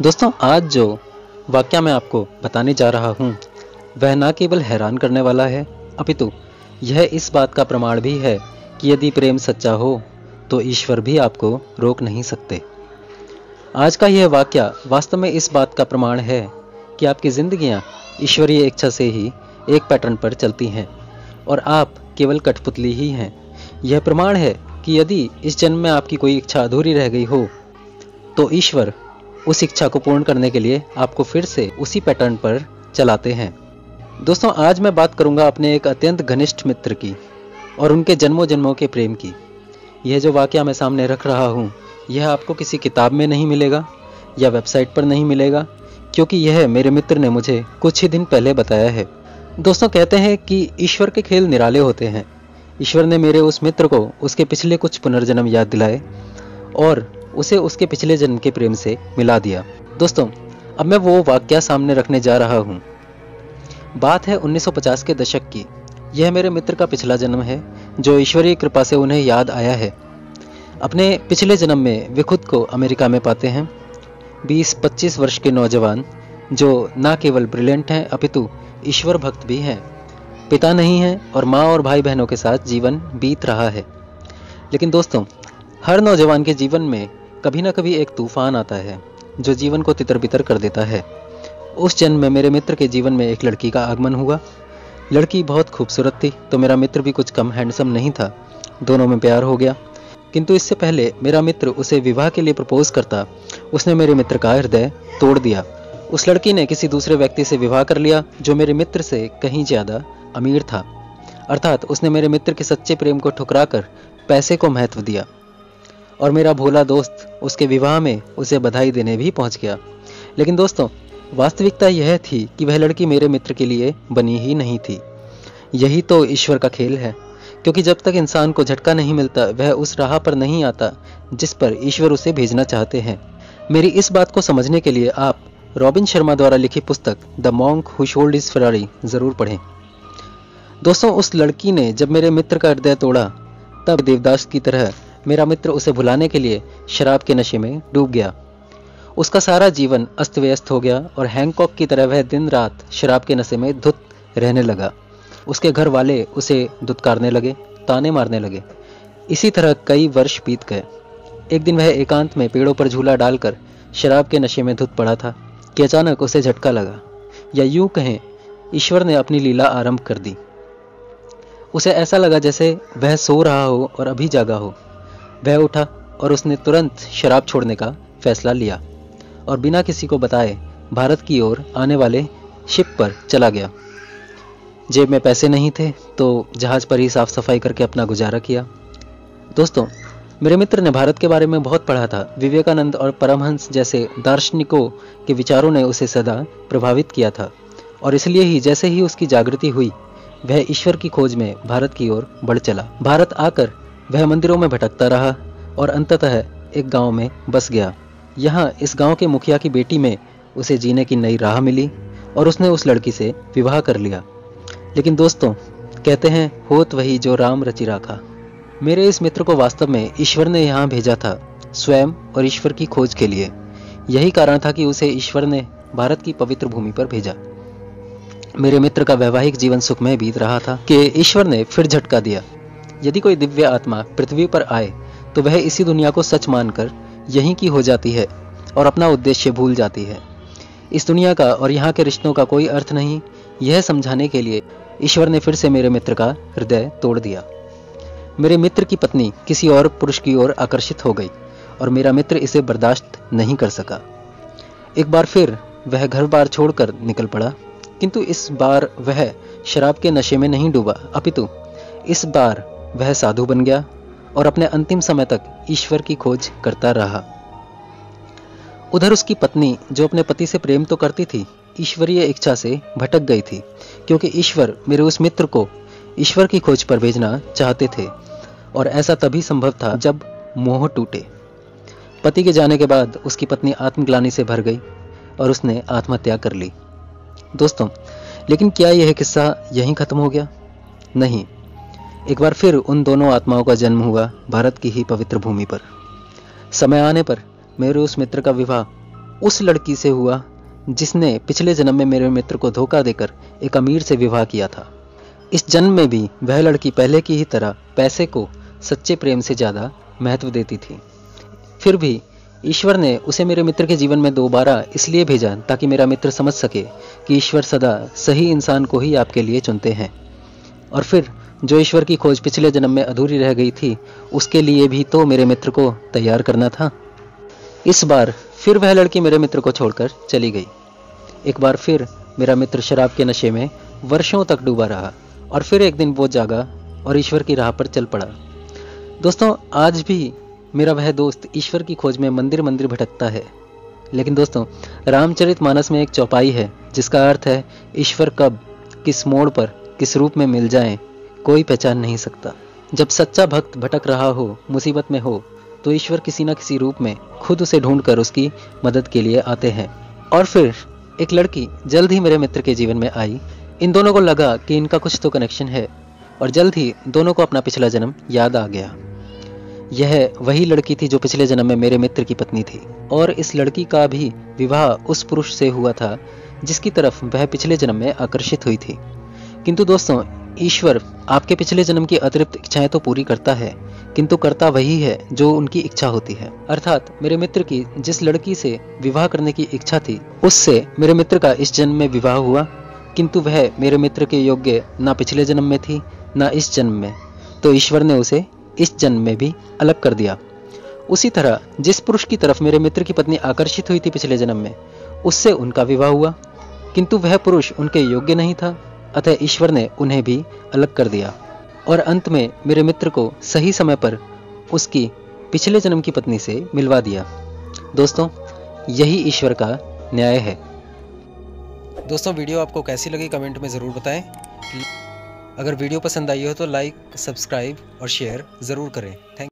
दोस्तों, आज जो वाकया मैं आपको बताने जा रहा हूँ वह न केवल हैरान करने वाला है, अपितु यह इस बात का प्रमाण भी है कि यदि प्रेम सच्चा हो तो ईश्वर भी आपको रोक नहीं सकते। आज का यह वाकया वास्तव में इस बात का प्रमाण है कि आपकी जिंदगियां ईश्वरीय इच्छा से ही एक पैटर्न पर चलती हैं और आप केवल कठपुतली ही हैं। यह प्रमाण है कि यदि इस जन्म में आपकी कोई इच्छा अधूरी रह गई हो तो ईश्वर उस इच्छा को पूर्ण करने के लिए आपको फिर से उसी पैटर्न पर चलाते हैं। दोस्तों, आज मैं बात करूंगा अपने एक अत्यंत घनिष्ठ मित्र की और उनके जन्मों जन्मों के प्रेम की। यह जो वाकया मैं सामने रख रहा हूँ यह आपको किसी किताब में नहीं मिलेगा या वेबसाइट पर नहीं मिलेगा, क्योंकि यह मेरे मित्र ने मुझे कुछ ही दिन पहले बताया है। दोस्तों, कहते हैं कि ईश्वर के खेल निराले होते हैं। ईश्वर ने मेरे उस मित्र को उसके पिछले कुछ पुनर्जन्म याद दिलाए और उसे उसके पिछले जन्म के प्रेम से मिला दिया। दोस्तों, अब मैं वो वाकया सामने रखने जा रहा हूँ। बात है 1950 के दशक की। यह मेरे मित्र का पिछला जन्म है जो ईश्वरीय कृपा से उन्हें याद आया है। अपने पिछले जन्म में वे खुद को अमेरिका में पाते हैं। 20-25 वर्ष के नौजवान जो न केवल ब्रिलियंट हैं अपितु ईश्वर भक्त भी हैं। पिता नहीं हैं और माँ और भाई बहनों के साथ जीवन बीत रहा है। लेकिन दोस्तों, हर नौजवान के जीवन में कभी ना कभी एक तूफान आता है जो जीवन को तितर बितर कर देता है। उस जन्म में मेरे मित्र के जीवन में एक लड़की का आगमन हुआ। लड़की बहुत खूबसूरत थी तो मेरा मित्र भी कुछ कम हैंडसम नहीं था। दोनों में प्यार हो गया, किंतु इससे पहले मेरा मित्र उसे विवाह के लिए प्रपोज करता उसने मेरे मित्र का हृदय तोड़ दिया। उस लड़की ने किसी दूसरे व्यक्ति से विवाह कर लिया जो मेरे मित्र से कहीं ज्यादा अमीर था। अर्थात उसने मेरे मित्र के सच्चे प्रेम को ठुकरा कर पैसे को महत्व दिया और मेरा भोला दोस्त उसके विवाह में उसे बधाई देने भी पहुंच गया। लेकिन दोस्तों, वास्तविकता यह थी कि वह लड़की मेरे मित्र के लिए बनी ही नहीं थी। यही तो ईश्वर का खेल है, क्योंकि जब तक इंसान को झटका नहीं मिलता वह उस राह पर नहीं आता जिस पर ईश्वर उसे भेजना चाहते हैं। मेरी इस बात को समझने के लिए आप रॉबिन शर्मा द्वारा लिखी पुस्तक the monk who sold his Ferrari जरूर पढ़ें। दोस्तों, उस लड़की ने जब मेरे मित्र का हृदय तोड़ा तब देवदास की तरह मेरा मित्र उसे भुलाने के लिए शराब के नशे में डूब गया। उसका सारा जीवन अस्त व्यस्त हो गया और हैंकॉक की तरह वह दिन रात शराब के नशे में धुत रहने लगा। उसके घर वाले उसे धुतकारने लगे, ताने मारने लगे। इसी तरह कई वर्ष बीत गए। एक दिन वह एकांत में पेड़ों पर झूला डालकर शराब के नशे में धुत पड़ा था कि अचानक उसे झटका लगा, या यूं कहें ईश्वर ने अपनी लीला आरंभ कर दी। उसे ऐसा लगा जैसे वह सो रहा हो और अभी जागा हो। वह उठा और उसने तुरंत शराब छोड़ने का फैसला लिया और बिना किसी को बताए भारत की ओर आने वाले शिप पर चला गया। जेब में पैसे नहीं थे तो जहाज पर ही साफ सफाई करके अपना गुजारा किया। दोस्तों, मेरे मित्र ने भारत के बारे में बहुत पढ़ा था। विवेकानंद और परमहंस जैसे दार्शनिकों के विचारों ने उसे सदा प्रभावित किया था और इसलिए ही जैसे ही उसकी जागृति हुई वह ईश्वर की खोज में भारत की ओर बढ़ चला। भारत आकर वह मंदिरों में भटकता रहा और अंततः एक गांव में बस गया। यहाँ इस गांव के मुखिया की बेटी में उसे जीने की नई राह मिली और उसने उस लड़की से विवाह कर लिया। लेकिन दोस्तों, कहते हैं होत वही जो राम रचि राखा। मेरे इस मित्र को वास्तव में ईश्वर ने यहाँ भेजा था, स्वयं और ईश्वर की खोज के लिए। यही कारण था कि उसे ईश्वर ने भारत की पवित्र भूमि पर भेजा। मेरे मित्र का वैवाहिक जीवन सुखमय बीत रहा था कि ईश्वर ने फिर झटका दिया। यदि कोई दिव्य आत्मा पृथ्वी पर आए तो वह इसी दुनिया को सच मानकर यहीं की हो जाती है और अपना उद्देश्य भूल जाती है। इस दुनिया का और यहाँ के रिश्तों का कोई अर्थ नहीं, यह समझाने के लिए ईश्वर ने फिर से मेरे मित्र का हृदय तोड़ दिया। मेरे मित्र की पत्नी किसी और पुरुष की ओर आकर्षित हो गई और मेरा मित्र इसे बर्दाश्त नहीं कर सका। एक बार फिर वह घर बार छोड़कर निकल पड़ा, किंतु इस बार वह शराब के नशे में नहीं डूबा, अपितु इस बार वह साधु बन गया और अपने अंतिम समय तक ईश्वर की खोज करता रहा। उधर उसकी पत्नी, जो अपने पति से प्रेम तो करती थी, ईश्वरीय इच्छा से भटक गई थी, क्योंकि ईश्वर मेरे उस मित्र को ईश्वर की खोज पर भेजना चाहते थे और ऐसा तभी संभव था जब मोह टूटे। पति के जाने के बाद उसकी पत्नी आत्मग्लानि से भर गई और उसने आत्महत्या कर ली। दोस्तों, लेकिन क्या यह किस्सा यहीं खत्म हो गया? नहीं, एक बार फिर उन दोनों आत्माओं का जन्म हुआ भारत की ही पवित्र भूमि पर। समय आने पर मेरे उस मित्र का विवाह उस लड़की से हुआ जिसने पिछले जन्म में मेरे मित्र को धोखा देकर एक अमीर से विवाह किया था। इस जन्म में भी वह लड़की पहले की ही तरह पैसे को सच्चे प्रेम से ज़्यादा महत्व देती थी। फिर भी ईश्वर ने उसे मेरे मित्र के जीवन में दोबारा इसलिए भेजा ताकि मेरा मित्र समझ सके कि ईश्वर सदा सही इंसान को ही आपके लिए चुनते हैं। और फिर जो ईश्वर की खोज पिछले जन्म में अधूरी रह गई थी, उसके लिए भी तो मेरे मित्र को तैयार करना था। इस बार फिर वह लड़की मेरे मित्र को छोड़कर चली गई। एक बार फिर मेरा मित्र शराब के नशे में वर्षों तक डूबा रहा और फिर एक दिन वो जागा और ईश्वर की राह पर चल पड़ा। दोस्तों, आज भी मेरा वह दोस्त ईश्वर की खोज में मंदिर मंदिर भटकता है। लेकिन दोस्तों, रामचरितमानस में एक चौपाई है जिसका अर्थ है ईश्वर कब किस मोड़ पर किस रूप में मिल जाए कोई पहचान नहीं सकता। जब सच्चा भक्त भटक रहा हो, मुसीबत में हो, तो ईश्वर किसी न किसी रूप में खुद उसे ढूंढकर उसकी मदद के लिए आते हैं। और फिर एक लड़की जल्द ही मेरे मित्र के जीवन में आई। इन दोनों को लगा कि इनका कुछ तो कनेक्शन है और जल्द ही दोनों को अपना पिछला जन्म याद आ गया। यह वही लड़की थी जो पिछले जन्म में मेरे मित्र की पत्नी थी और इस लड़की का भी विवाह उस पुरुष से हुआ था जिसकी तरफ वह पिछले जन्म में आकर्षित हुई थी। किंतु दोस्तों, ईश्वर आपके पिछले जन्म की अतिरिक्त इच्छाएं तो पूरी करता है, किंतु करता वही है जो उनकी इच्छा होती है। अर्थात मेरे मित्र की जिस लड़की से विवाह करने की इच्छा थी, उससे मेरे मित्र का इस जन्म में विवाह हुआ, किंतु वह मेरे मित्र के योग्य ना पिछले जन्म में थी ना इस जन्म में, तो ईश्वर ने उसे इस जन्म में भी अलग कर दिया। उसी तरह जिस पुरुष की तरफ मेरे मित्र की पत्नी आकर्षित हुई थी पिछले जन्म में, उससे उनका विवाह हुआ, किंतु वह पुरुष उनके योग्य नहीं था, अतः ईश्वर ने उन्हें भी अलग कर दिया और अंत में मेरे मित्र को सही समय पर उसकी पिछले जन्म की पत्नी से मिलवा दिया। दोस्तों, यही ईश्वर का न्याय है। दोस्तों, वीडियो आपको कैसी लगी कमेंट में ज़रूर बताएं। अगर वीडियो पसंद आई हो तो लाइक, सब्सक्राइब और शेयर ज़रूर करें। थैंक